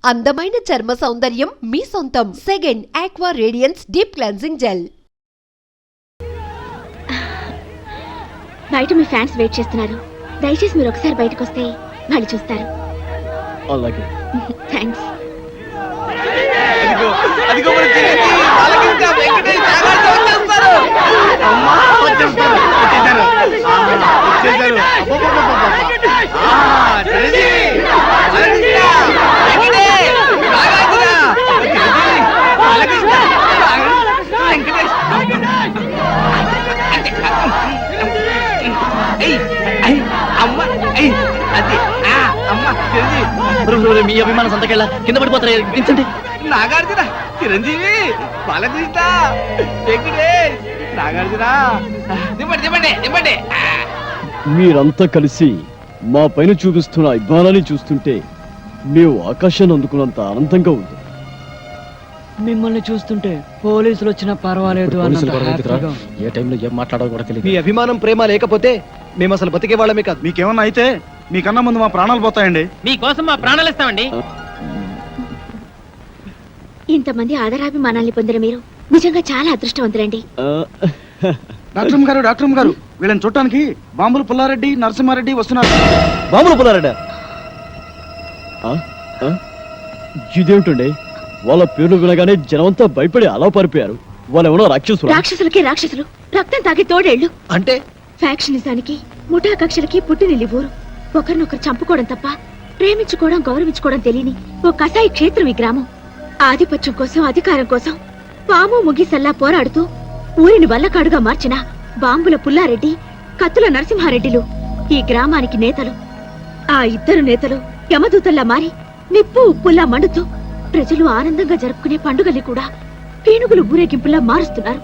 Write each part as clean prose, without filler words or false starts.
అందమైన చర్మ సౌందర్యం మీ సొంతం. Second aqua radiance deep cleansing gel. బయట మీ ఫ్యాన్స్ వెయిట్ చేస్తున్నారు. దయచేసి మీరు ఒకసారి బయటకు వస్తే వాళ్ళు చూస్తారు. అలాగే. థ్యాంక్స్. మీ అభిమానం సంతకెళ్ళ కింద పడిపోతారు. నాగార్జున, చిరంజీవి, బాలకృష్ణ, వెంకటేష్, నాగార్జున, దింపండి. మీరంతా కలిసి మా పైన చూపిస్తున్న అభిమానాన్ని చూస్తుంటే మేము ఆకాశాన్ని అందుకున్నంత ఆనందంగా ఉంది. మిమ్మల్ని చూస్తుంటే పోలీసులు వచ్చినా పర్వాలేదు. ఏ టైంలో ఏం మాట్లాడాలో కూడా తెలియదు. మీ అభిమానం ప్రేమ లేకపోతే మేము అసలు బతికే వాళ్ళమే కాదు. మీకేమన్నా అయితే మీకన్నా ముందు మా ప్రాణాలు పోతాయండి. మీకోసం మా ప్రాణాలు ఇస్తామండి. ఇంతమంది ఆదరాభిమానాల్ని పొందిన మీరు నిజంగా చాలా అదృష్టవంతులండి. డాక్టర్ గారు వీళ్ళని చూడటానికి బాంబులు పుల్లారెడ్డి, నరసింహారెడ్డి వస్తున్నారు. బాంబులు పుల్లారెడ్డి ఇదేమిటండి? వాళ్ళ పేర్లు వినగానే జనమంతా భయపడి అలా పారిపోయారు. వాళ్ళేమన్నా రాక్షసులు. రాక్షసులకి రాక్షసులు, రక్తం తాగి తోడేళ్లు. అంటే ఫ్యాక్షనిజానికి, ముఠా కక్షలకి పుట్టినిల్లి ఊరు. ఒకరినొకరు చంపుకోవడం తప్ప ప్రేమించుకోవడం, గౌరవించుకోవడం తెలియని ఓ కసాయి క్షేత్రం ఈ గ్రామం. ఆధిపత్యం కోసం, అధికారం కోసం పాము ముగిసల్లా పోరాడుతూ ఊరిని వల్లకాడుగా మార్చిన బాంబుల పుల్లారెడ్డి, కత్తుల నరసింహారెడ్డిలు ఈ గ్రామానికి నేతలు. ఆ ఇద్దరు నేతలు యమదూతల్లా మారి నిప్పు ఉప్పుల్లా మండుతూ ప్రజలు ఆనందంగా జరుపుకునే పండుగల్ని కూడా పీనుగులు ఊరేగింపులా మారుస్తున్నారు.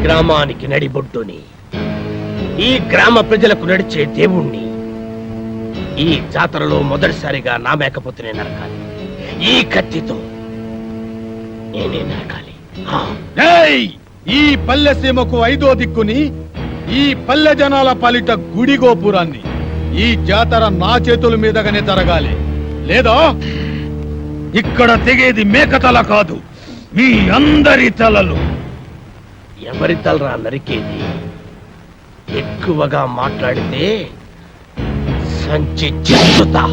గ్రామానికి నడిబొడ్డుని, ఈ గ్రామ ప్రజలకు నడిచే దేవుణ్ణి ఈ జాతరలో మొదటిసారిగా నా మేకపోతునే నరకాలి. ఈ కత్తితో నేనే నరకాలి. ఏయ్! ఈ పల్లె సీమకు ఐదో దిక్కుని, ఈ పల్లె జనాల పాలిట గుడి గోపురాన్ని ఈ జాతర నా చేతుల మీదగానే జరగాలి. లేదా ఇక్కడ తెగేది మేకతల కాదు, మీ అందరి తలలు. ఎవరి తలరా నరికేది? ఎక్కువగా మాట్లాడితే సంచి చెత్తుతా.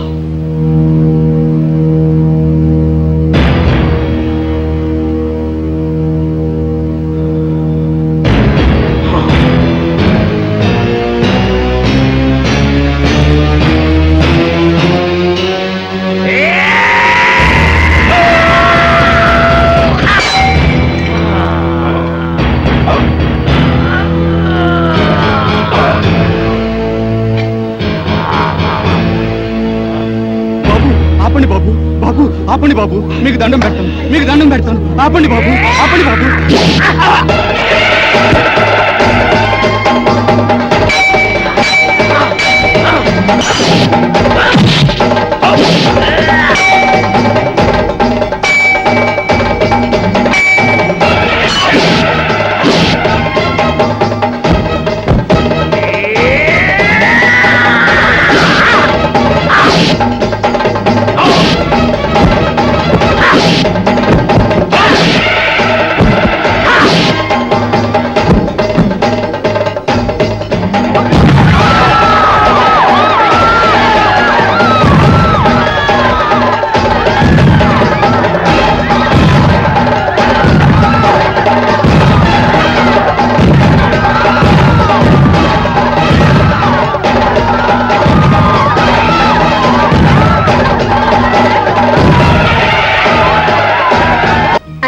ఆపండి బాబు, బాబు ఆపండి బాబు, మీకు దండం పెడతాను, మీకు దండం పెడతాను. ఆపండి బాబు, ఆపండి బాబు.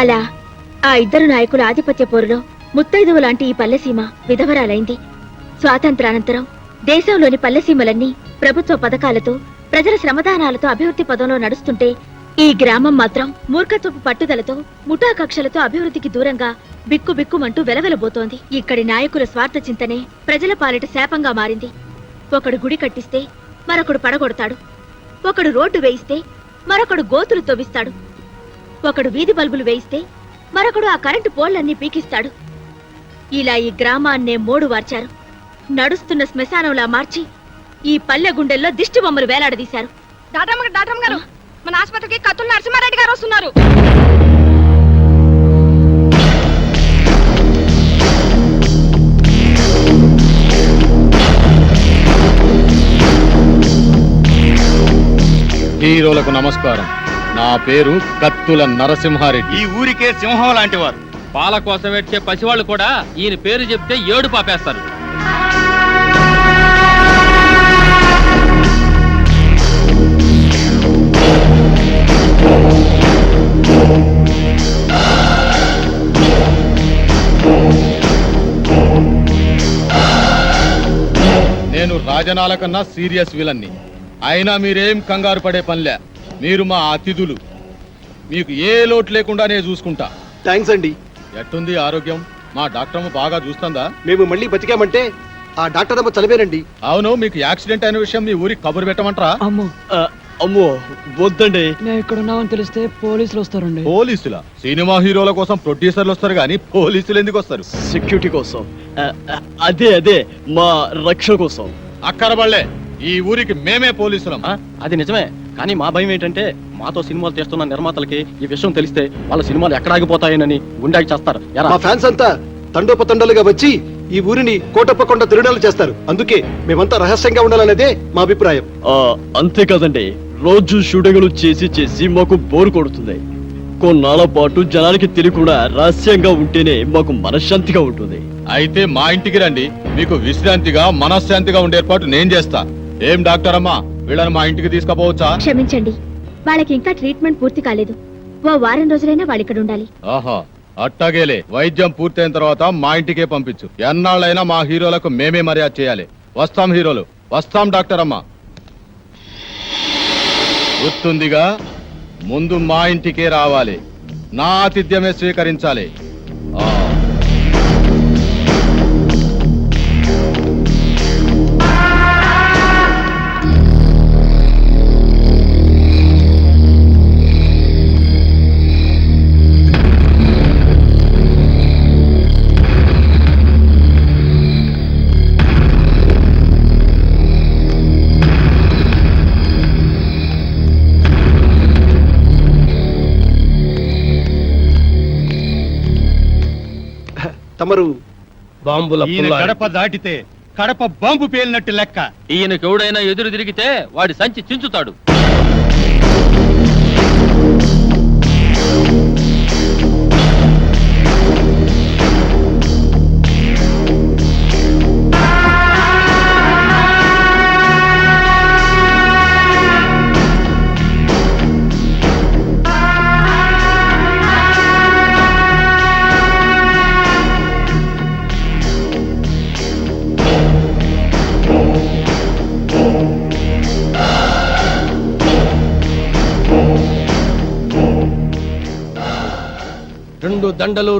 అలా ఆ ఇద్దరు నాయకుల ఆధిపత్య పోరులో ముత్తైదువు లాంటి ఈ పల్లెసీమ విధవరాలైంది. స్వాతంత్రానంతరం దేశంలోని పల్లెసీమలన్నీ ప్రభుత్వ పథకాలతో, ప్రజల శ్రమదానాలతో అభివృద్ధి పదంలో నడుస్తుంటే ఈ గ్రామం మాత్రం మూర్ఖత్వపు పట్టుదలతో, ముఠా కక్షలతో అభివృద్ధికి దూరంగా బిక్కుబిక్కుమంటూ వెలవెలబోతోంది. ఇక్కడి నాయకుల స్వార్థ చింతనే ప్రజల పాలిట శాపంగా మారింది. ఒకడు గుడి కట్టిస్తే మరొకడు పడగొడతాడు, ఒకడు రోడ్డు వేయిస్తే మరొకడు గోతులు తవ్విస్తాడు, ఒకడు వీధి బల్బులు వేయిస్తే మరొకడు ఆ కరెంటు పోల్లన్నీ పీకిస్తాడు. ఇలా ఈ గ్రామాన్నే మోడు వార్చారు. నడుస్తున్న శ్మశానంలా మార్చి ఈ పల్లె గుండెల్లో దిష్టి బొమ్మలు వేలాడదీశారు. డాక్టర్ గారు, మన ఆసుపత్రికి కత్తుల నరసింహారెడ్డి గారు వస్తున్నారు. హీరోలకు నమస్కారం. నా పేరు కత్తుల నరసింహారెడ్డి. ఈ ఊరికే సింహం లాంటి వారు. పాల కోసం వచ్చే పసివాళ్ళు కూడా ఈయన పేరు చెప్తే ఏడు పాపేస్తారు. నేను రాజనాల కన్నా సీరియస్ విలన్ని. అయినా మీరేం కంగారు పడే పనిలే. మీరు మా అతిథులు. మీకు ఏ లోటు లేకుండా నేను చూసుకుంటా. థ్యాంక్స్ అండి. ఎట్టుంది ఆరోగ్యం? మా డాక్టర్ బాగా చూస్తుందా? మేము మళ్ళీ బతికామంటే ఆ డాక్టర్ అమ్మ చదివేనండి. అవును, మీకు యాక్సిడెంట్ అయిన విషయం మీ ఊరికి కబురు పెట్టమంటారా? అమ్మో, అమ్మో వద్దండి. మేము ఇక్కడ ఉన్నామని తెలిస్తే పోలీసులు వస్తారండి. పోలీసుల? సినిమా హీరోల కోసం ప్రొడ్యూసర్లు వస్తారు కానీ పోలీసులు ఎందుకు వస్తారు? సెక్యూరిటీ కోసం. అదే మా రక్షణ కోసం. అక్కరబళ్ళే, ఈ ఊరికి మేమే పోలీసులం. అది నిజమే, కానీ మా భయం ఏంటంటే మాతో సినిమాలు చేస్తున్న నిర్మాతలకి ఈ విషయం తెలిస్తే వాళ్ళ సినిమాలు ఎక్కడ ఆగిపోతాయనని గుండాకి చేస్తారు. మా ఫ్యాన్స్ అంతా తండోపతండాలుగా వచ్చి ఈ ఊరిని కోటప్పకొండ తిరునాలు చేస్తారు. అందుకే మేమంతా రహస్యంగా ఉండాలనేదే మా అభిప్రాయం. అంతే కదండి, రోజు షూటింగ్లు చేసి మాకు బోరు కొడుతుంది. కొన్నాళ్ళ పాటు జనానికి తెలియకుండా రహస్యంగా ఉంటేనే మాకు మనశ్శాంతిగా ఉంటుంది. అయితే మా ఇంటికి రండి, మీకు విశ్రాంతిగా మనశ్శాంతిగా ఉండే ఏర్పాటు నేను చేస్తా. ఏం డాక్టర్ అమ్మా, వీళ్ళని మా ఇంటికి తీసుకుపోవచ్చా? క్షమించండి, వాళ్ళకి ఇంకా ట్రీట్మెంట్ పూర్తి కాలేదు. ఓ వారం రోజులైనా వాళ్ళు ఇక్కడ ఉండాలి. ఆహా, అట్టాగేలే. వైద్యం పూర్తయిన తర్వాత మా ఇంటికే పంపించు. ఎన్నాళ్ళైనా మా హీరోలకు మేమే మర్యాద చేయాలి. వస్తాం హీరోలు, వస్తాం డాక్టర్ అమ్మా. గుర్తుందిగా, ముందు మా ఇంటికే రావాలి, నా ఆతిథ్యమే స్వీకరించాలి. తమరు బాంబుల ఈయన పుల్లారెడ్డి. గడప దాటితే కడప బాంబు పేలినట్టు లెక్క. ఈయనకి ఎవడైనా ఎదురు తిరిగితే వాడి సంచి చించుతాడు.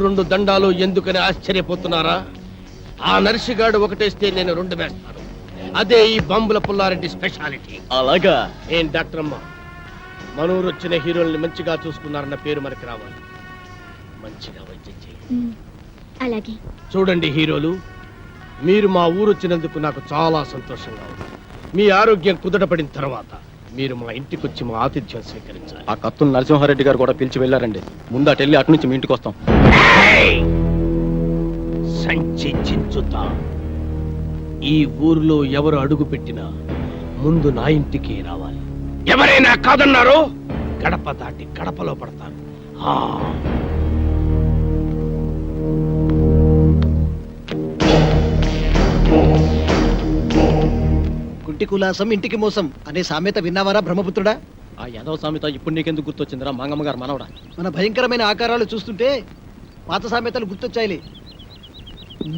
రెండు దండాలు ఎందుకని ఆశ్చర్యపోతున్నారా? ఆ నర్సిగాడు ఒకటేస్తే నేను 2 వేస్తాను. అదే ఈ బాంబుల పుల్లారెడ్డి స్పెషాలిటీ. అలాగా? ఏం డాక్టర్ అమ్మా, మనూరు వచ్చిన హీరోల్ని మంచిగా చూసుకున్నారన్న పేరు మనకి రావాలి. మంచిగా వైద్యం చేయండి. అలాగే. చూడండి హీరోలు, మీరు మా ఊరు వచ్చినందుకు నాకు చాలా సంతోషంగా ఉంది. మీ ఆరోగ్యం కుదటపడిన తర్వాత మీరు మా ఇంటికి వచ్చి మా ఆతిథ్యం స్వీకరించాలి. ఆ కత్తులు నరసింహారెడ్డి గారు కూడా పిలిచి వెళ్ళారండి. ముందు అటు వెళ్ళి అటు నుంచి మీ ఇంటికి వస్తాం. సంచి చించుతా. ఈ ఊరిలో ఎవరు అడుగు పెట్టినా ముందు నా ఇంటికి రావాలి. ఎవరైనా కాదన్నారో గడప దాటి గడపలో పడతాను. ఆ. కుంటి కులాసం ఇంటికి మోసం అనే సామెత విన్నావారా బ్రహ్మపుత్రుడా? ఆ యాదవ సామెత ఇప్పుడు నీకెందుకు గుర్తొచ్చిందిరా మంగమ్మ గారు మనవడా? మన భయంకరమైన ఆకారాలు చూస్తుంటే పాత సామెతలు గుర్తొచ్చాయిలే.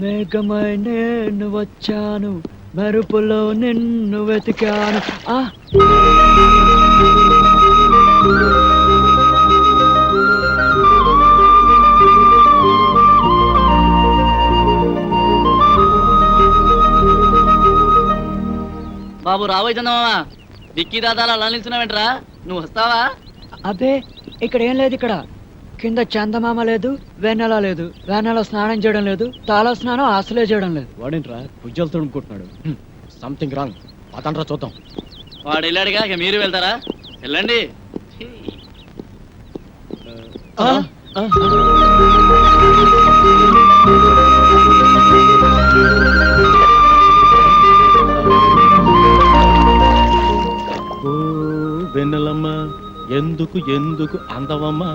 మేఘమై నేను వచ్చాను, మెరుపులో నిన్ను వెతికాను. బాబు రాబోయ్ చందమామ, డిక్కీ దాదాలు అలా నిల్చున్నావేంట్రా? నువ్వు వస్తావా? అబ్బే, ఇక్కడ ఏం లేదు. ఇక్కడ కింద చందమామ లేదు, వెన్నెల లేదు, వెన్నెల స్నానం చేయడం లేదు, తాళ స్నానం అసలే చేయడం లేదు. వాడేంట్రా భుజాలు తడుముకుంటున్నాడు? Something wrong. అతండ్రా చూద్దాం. వాడు వెళ్ళాడుగా, ఇక మీరు వెళ్తారా? వెళ్ళండి. ఓ వెన్నెలమ్మ, ఎందుకు ఎందుకు అందవమ్మా?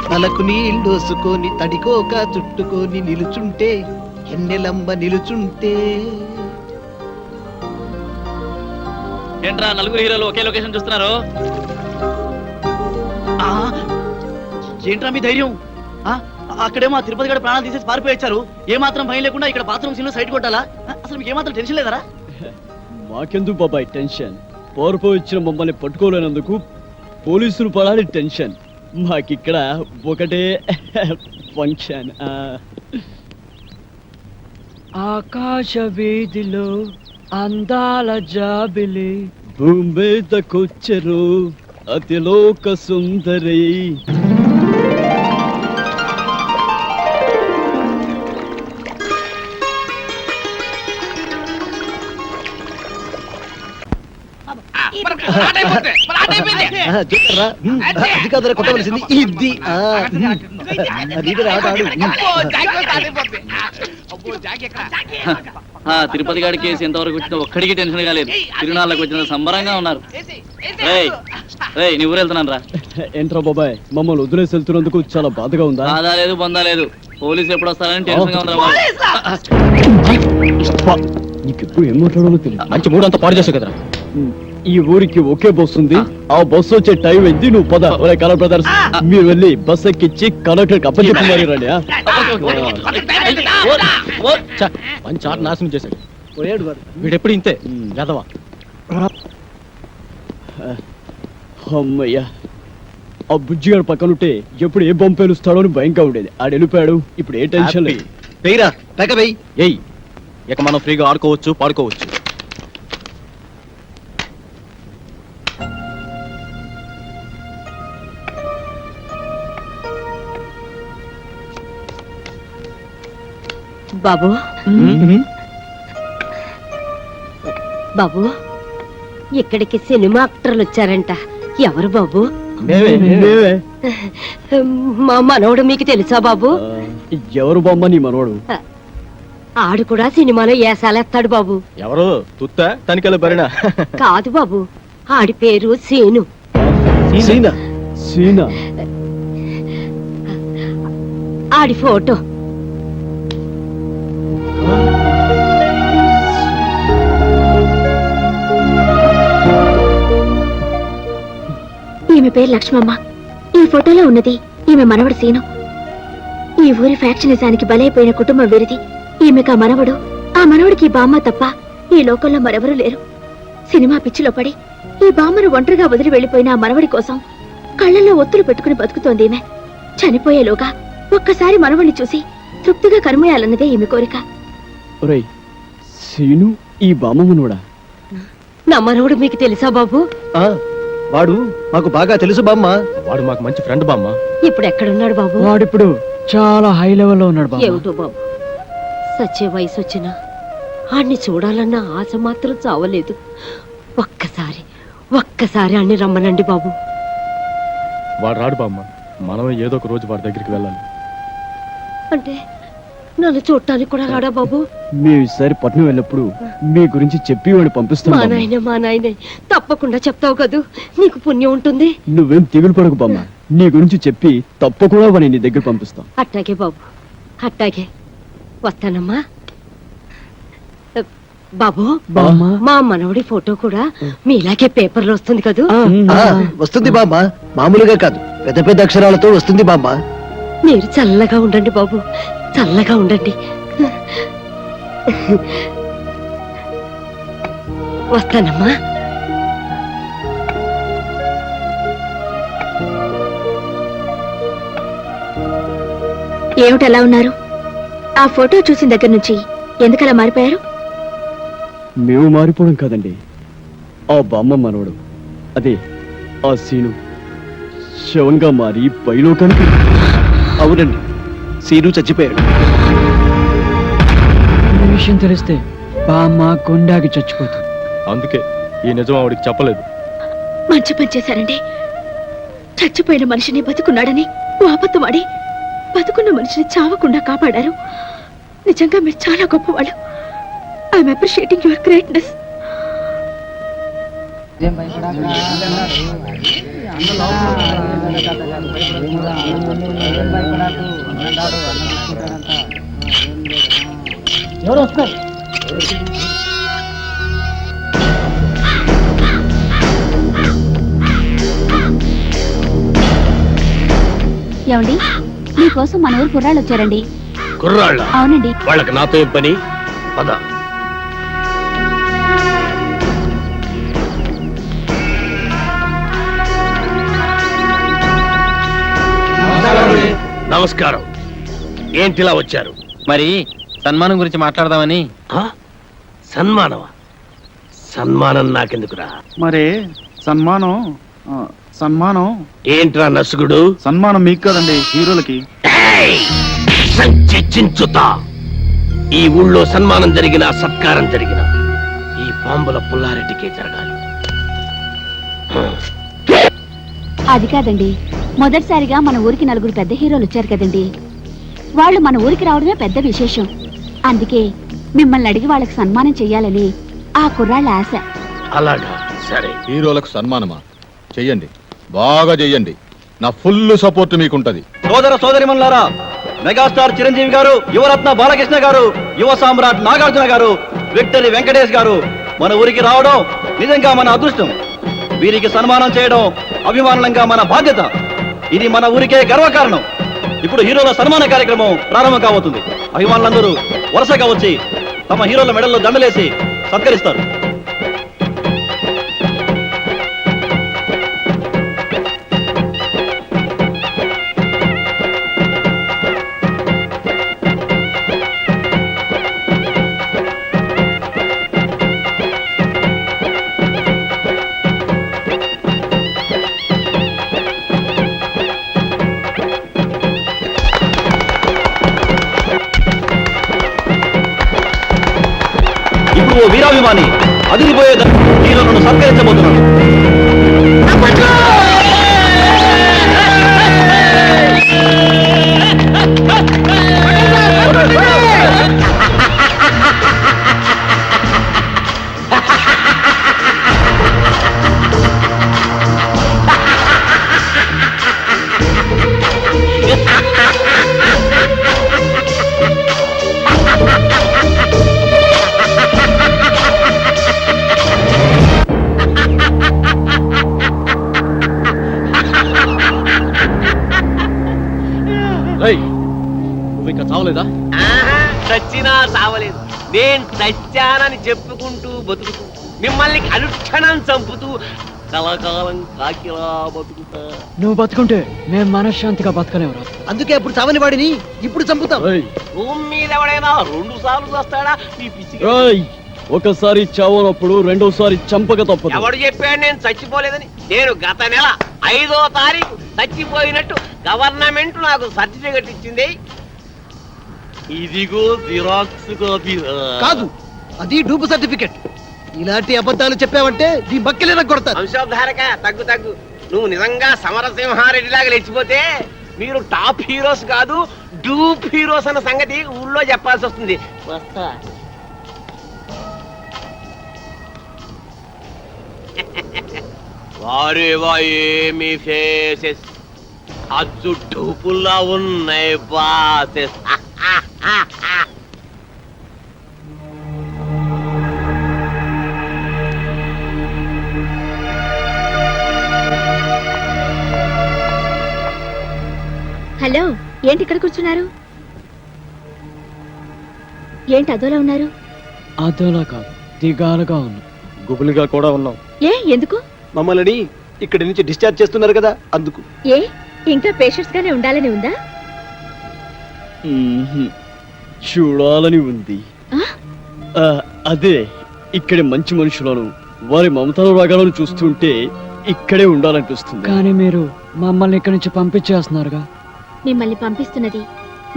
తలకు నీళ్ళోసుకొని తడికోక చుట్టుకొని నిలుచుంటే ఎన్నెలంబ నిలుచుంటే. ఏంట్రా నలుగురు హీరోలు ఒకే లొకేషన్ చూస్తున్నారు? ఏంట్రా మీ ధైర్యం? అక్కడేమో ఆ తిరుపతి గడ ప్రాణాలు తీసేసి పారిపోయొచ్చారు. ఏ మాత్రం భయం లేకుండా ఇక్కడ బాత్రూమ్ సీన్ లో సైడ్ కొట్టాలా? అసలు మీకు ఏమాత్రం టెన్షన్ లేదరా? మాకెందుకు బాబాయ్ టెన్షన్? పోరపో ఇచ్చిన మమ్మల్ని పట్టుకోలేనందుకు పోలీసులు పడాలి టెన్షన్. మాకిక్కడ ఒకటే ఫంక్షన్. ఆకాశ వీధిలో అందాల జాబిలి, భూమి మీదకొచ్చరు అతిలోక సుందరి. చూడరా, అది కాదురా కొట్టవలసింది ఇది. తిరుపతి గారి కేసు ఎంతవరకు వచ్చినా ఒక్కడికి టెన్షన్ కాలేదు. తిరునాళ్ళకి వచ్చిన సంబరంగా ఉన్నారు. నీ ఊరు వెళ్తున్నాను రా. ఏంట్రా బాబాయ్, మమ్మల్ని వదిలేసి వెళ్తున్నందుకు చాలా బాధగా ఉందా? బాధ లేదు, బందా లేదు. పోలీసులు ఎప్పుడు వస్తారని టెన్షన్ గా ఉన్నారు. నీకెప్పుడు ఏం మాట్లాడాలో తెలియదు. మంచి మూడు అంతా పాడు చేసావు కదరా. ఈ ఊరికి ఒకే బస్సు ఉంది. ఆ బస్సు వచ్చే టైం అయింది. నువ్వు పద. కలర్ బ్రదర్స్, మీరు వెళ్ళి బస్ ఎక్కించి కలెక్టర్ అప్పచెప్పి మరి రండి. మంచి ఆట నాశనం చేశాడు. పోయాడు వాడు. వీడెప్పుడు ఇంతే గదవా. అమ్మయ్యా, ఆ బుజ్జిగాడు పక్కనుంటే ఎప్పుడు ఏ బొమ్మ పేలుస్తాడో అని భయంగా ఉండేది. ఆడు వెళ్ళిపోయాడు. ఇప్పుడు ఏ టెన్షన్ లేదు. వెయ్యిరా, పెక వెయ్యి. ఏయ్, ఇక మనం ఫ్రీగా ఆడుకోవచ్చు, పాడుకోవచ్చు. బాబు, బాబు, ఇక్కడికి సినిమా యాక్టర్లు వచ్చారంట. ఎవరు బాబు? మా మనవడు మీకు తెలుసా బాబు? ఎవరు బామ్మ నీ మనవడు? ఆడు కూడా సినిమాలో ఏసాలేస్తాడు బాబు. ఎవరు తుత్త తనికల బరినా? కాదు బాబు, ఆడి పేరు సీను. సీనా? సీనా? ఆడి ఫోటో. ఈమె పేరు లక్ష్మమ్మ. ఈ ఫోటోలో ఉన్నది ఈమె మనవడు సీను. ఈ ఊరి ఫ్యాక్షనిజానికి బలైపోయిన కుటుంబం వీరిది. ఈమెకు ఆ మనవడు, ఆ మనవడికి ఈ బామ్మ తప్ప ఈ లోకంలో మరెవరూ లేరు. సినిమా పిచ్చిలో పడి ఈ బామ్మను ఒంటరిగా వదిలి వెళ్లిపోయిన ఆ మనవడి కోసం కళ్ళల్లో ఒత్తులు పెట్టుకుని బతుకుతోంది ఈమె. చనిపోయేలోగా ఒక్కసారి మనవడిని చూసి తృప్తిగా కనుమేయాలన్నదే ఈమె కోరిక. ఒరేయ్, సీను ఈ బామ్మ మనవడా? నా మనవడు మీకు తెలుసా బాబు? వాడు మాకు బాగా తెలుసు బామ్మ. వాడు మాకు మంచి ఫ్రెండ్ బామ్మ. ఇప్పుడు ఎక్కడున్నాడు బాబు? వాడిప్పుడు చాలా హై లెవెల్లో ఉన్నాడు బామ్మ. ఏమిటో బాబు, సచ్చే వయసు వచ్చినా ఆడిని చూడాలన్న ఆశ మాత్రం చావలేదు. ఒక్కసారి అన్ని రమ్మనండి బాబు. వాడు రాడు బామ్మ, మనమే ఏదో ఒక రోజు వాడి దగ్గరికి వెళ్ళాలి. అంటే నన్ను చూడటానికి కూడా రాడా బాబు? మేము ఈసారి పట్నం వెళ్ళినప్పుడు మీ గురించి చెప్పి వాడిని పంపిస్తాం మా బామ్మ. నాయనే తప్పకుండా చెప్తావు కదూ, నీకు పుణ్యం ఉంటుంది. నువ్వేం దిగులు పడకు బామ్మ, నీ గురించి చెప్పి తప్పకుండా వాడిని నీ దగ్గర పంపిస్తాం. అట్టాగే బాబు, అట్టాగే. వస్తానమ్మా. బాబు, మా మనవడి ఫోటో కూడా మీలాగే పేపర్లో వస్తుంది కదూ? వస్తుంది బామ్మ, మామూలుగా కాదు, పెద్ద పెద్ద అక్షరాలతో వస్తుంది బామ్మ. మీరు చల్లగా ఉండండి బాబు, చల్లగా ఉండండి. వస్తానమ్మా. ఏమిటలా ఉన్నారు? ఆ ఫోటో చూసిన దగ్గర నుంచి ఎందుకలా మారిపోయారు? మేము మారిపోవడం కాదండి, ఆ బామ్మ మనవడు, అదే ఆ సీను శవంగా మారి పైలోకానికి. అవునండి, సీను చచ్చిపోయాడు. ఈ విషయం తెలిస్తే బామ్మ కొండాకి చచ్చిపోతుంది. అందుకే ఈ నిజం ఆవిడికి చెప్పలేదు. మంచి పని చేశారండి. చచ్చిపోయిన మనిషిని బతుకున్నాడని ఓ అబద్ధం ఆడి బతుకున్న మనిషిని చావకుండా కాపాడారు. నిజంగా మీరు చాలా గొప్పవాళ్ళు. I'm appreciating your greatness. ఎవరు వస్తారు? ఏమండి, మీకోసం మన ఊరు కుర్రాళ్ళు వచ్చారండి. కుర్రాళ్ళ? అవునండి. వాళ్ళకి నాతో ఏం పని? పద. నమస్కారం. ఏంటిలా వచ్చారు? మరి సన్మానం గురించి మాట్లాడదామని. సన్మానమా? సన్మానం నాకెందుకురా? మరి సన్మానం సన్మానం ఏంట్రా నసుగుడు? సన్మానం మీకు కదండి, హీరోలకి. చించుతా. ఈ ఊళ్ళో సన్మానం జరిగినా సత్కారం జరిగినా ఈ బాంబుల పుల్లారెడ్డికే జరగాలి. అది కాదండి, మొదటిసారిగా మన ఊరికి నలుగురు పెద్ద హీరోలు వచ్చారు కదండి. వాళ్ళు మన ఊరికి రావడమే పెద్ద విశేషం. అందుకే మిమ్మల్ని అడిగి వాళ్ళకి సన్మానం చెయ్యాలని ఆ కుర్రాళ్ళ ఆశ. అలాగా, సరే. హీరోలకు సన్మానమా? చెయ్యండి, బాగా చెయ్యండి. నా ఫుల్ సపోర్ట్ మీకుంటది. సోదర సోదరిమణులారా, మెగాస్టార్ చిరంజీవి గారు, యువరత్న బాలకృష్ణ గారు, యువ సామ్రాట్ నాగార్జున గారు, విక్టరీ వెంకటేష్ గారు మన ఊరికి రావడం నిజంగా మన అదృష్టం. వీరికి సన్మానం చేయడం అభిమానంగా మన బాధ్యత. ఇది మన ఊరికే గర్వకారణం. ఇప్పుడు హీరోల సన్మాన కార్యక్రమం ప్రారంభం కాబోతుంది. అభిమానులందరూ వరుసగా వచ్చి తమ హీరోల మెడల్లో దండలేసి సత్కరిస్తారు. ఇప్పుడు ఓ వీరాభిమాని అదిరిపోయే హీరోలను సత్కరించబోతున్నాడు. నువ్వు ఇంకా చావలేదా? చచ్చినా చావలేదు. నేను చచ్చానని చెప్పుకుంటూ బతుకుతూ మిమ్మల్ని అనుక్షణం చంపుతూ కలకాలం కాకిలా బతుకుతా. నువ్వు బతుకుంటే మేము మనశ్శాంతిగా బతకలేవురా. అందుకే అప్పుడు చావని వాడిని ఇప్పుడు చంపుతాం. భూమి మీద ఎవడైనా 2 సార్లు వస్తాడా? ఈ పిచ్చి ఒకసారి చావనప్పుడు రెండోసారి చంపక తప్పదు. ఎవడు చెప్పాడు నేను చచ్చిపోలేదని? నేను గత నెల 5వ తారీఖు చచ్చిపోయినట్టు గవర్నమెంట్ నాకు సర్టిఫికెట్ ఇచ్చింది. ఇదిగో జిరాక్స్ కాపీ. కాదు, అది డూపు సర్టిఫికెట్. ఇలాంటి అబద్ధాలు చెప్పావంటే నీ బక్కెలేనా కొడతారు. వంశోద్ధారక తగ్గు తగ్గు. నువ్వు నిజంగా సమరసింహారెడ్డిలాగా లేచిపోతే మీరు టాప్ హీరోస్ కాదు డూప్ హీరోస్ అన్న సంగతి ఊళ్ళో చెప్పాల్సి వస్తుంది. వస్తా. వారేవా ఏమి ఫేసెస్, అచ్చు డూపుల్లా ఉన్నాయి బాసెస్. హలో, ఏంటి ఇక్కడ కూర్చున్నారు? ఏంటి అదోలా ఉన్నారు? అదోలా కాదు, దిగాలుగా ఉంది. గుబులుగా కూడా ఉన్నాం. ఏ ఎందుకు? మమ్మల్ని ఇక్కడి నుంచి డిశ్చార్జ్ చేస్తున్నారు కదా, అందుకు. ఏ ఇంకా పేషెంట్స్ గానే ఉండాలని ఉందా? చూడాలని ఉంది. అదే ఇక్కడి మంచి మనుషులను వారి మమతల రాగాలను చూస్తుంటే ఇక్కడే ఉండాలనిపిస్తుంది. కానీ మీరు మమ్మల్ని ఇక్కడి నుంచి పంపించేస్తున్నారుగా. మిమ్మల్ని పంపిస్తున్నది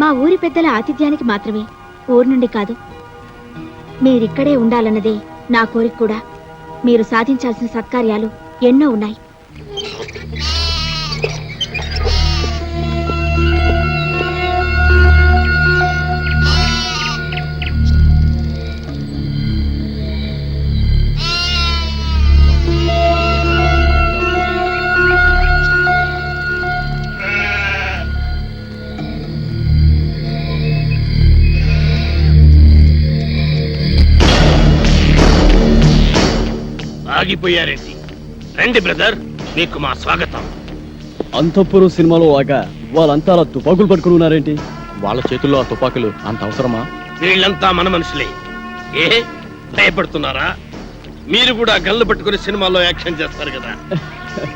మా ఊరి పెద్దల ఆతిథ్యానికి మాత్రమే, ఊరు నుండి కాదు. మీరిక్కడే ఉండాలన్నదే నా కోరిక కూడా. మీరు సాధించాల్సిన సత్కార్యాలు ఎన్నో ఉన్నాయి. ఆగిపోయారేంటి? రండి బ్రదర్, మీకు మా స్వాగతం. అంతఃపురం సినిమాలో లాగా వాళ్ళంతా అలా తుపాకులు పట్టుకుని ఉన్నారేంటి? వాళ్ళ చేతుల్లో ఆ తుపాకులు అంత అవసరమా? వీళ్ళంతా మన మనుషులే. ఏ భయపడుతున్నారా? మీరు కూడా గన్లు పట్టుకుని సినిమాల్లో యాక్షన్ చేస్తారు కదా.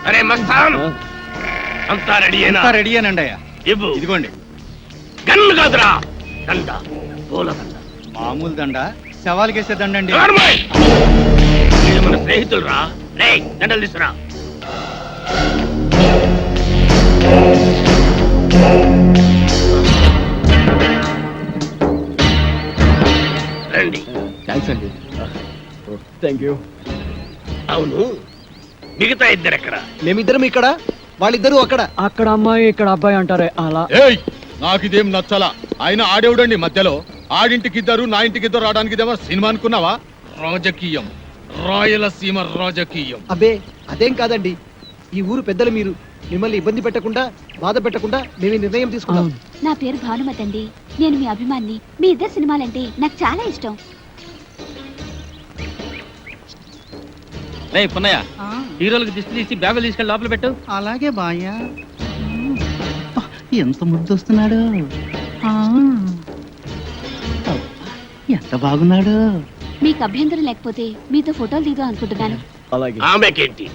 అరే మస్తాన్, అంతా రెడీయేనా? రెడీయేనండి అయ్యా. ఇవ్వు. ఇదిగోండి. గన్ను కాదురా, దండ, పూల దండ. మామూలు దండ, సవాల్కేసే దండండి. నార్మల్. వీళ్ళు మన స్నేహితులు రా. రే, దండలు తీసురా. రండి. థ్యాంక్స్ అండి. Thank you. అవును, మిగతా ఇద్దరు ఎక్కడ? మేమిద్దరం ఇక్కడ, వాళ్ళిద్దరూ అక్కడ. అక్కడ అమ్మాయి ఇక్కడ అబ్బాయి అంటారే అలా. ఏయ్, నాకు ఇదేం నచ్చలా. ఆయన ఆడేవుడండి మధ్యలో. ఆడింటికి ఇద్దరు, నా ఇంటికి ఇద్దరు రావడానికి ఇదేమో సినిమా అనుకున్నావా? రాజకీయం, రాయలసీమ రాజకీయం. అబ్బే అదేం కాదండి. ఈ ఊరు పెద్దలు మీరు. మిమ్మల్ని ఇబ్బంది పెట్టకుండా, బాధ పెట్టకుండా మేము ఈ నిర్ణయం తీసుకున్నాం. నా పేరు భానుమతి అండి. నేను మీ అభిమాన్ని. మీ ఇద్దరు సినిమాలంటే నాకు చాలా ఇష్టం. రే పున్నయ్య, హీరోలకు దిష్టి తీసి బ్యాగులు తీసుకెళ్ళి లోపల పెట్టు. అలాగే బాయ్యా. ఎంత ముద్దొస్తున్నాడు, ఎంత బాగున్నాడు. మీకు అభ్యంతరం లేకపోతే మీతో ఫోటోలు దిగుదాం అనుకుంటున్నాను. అలాగే. ఆమెకేంటి?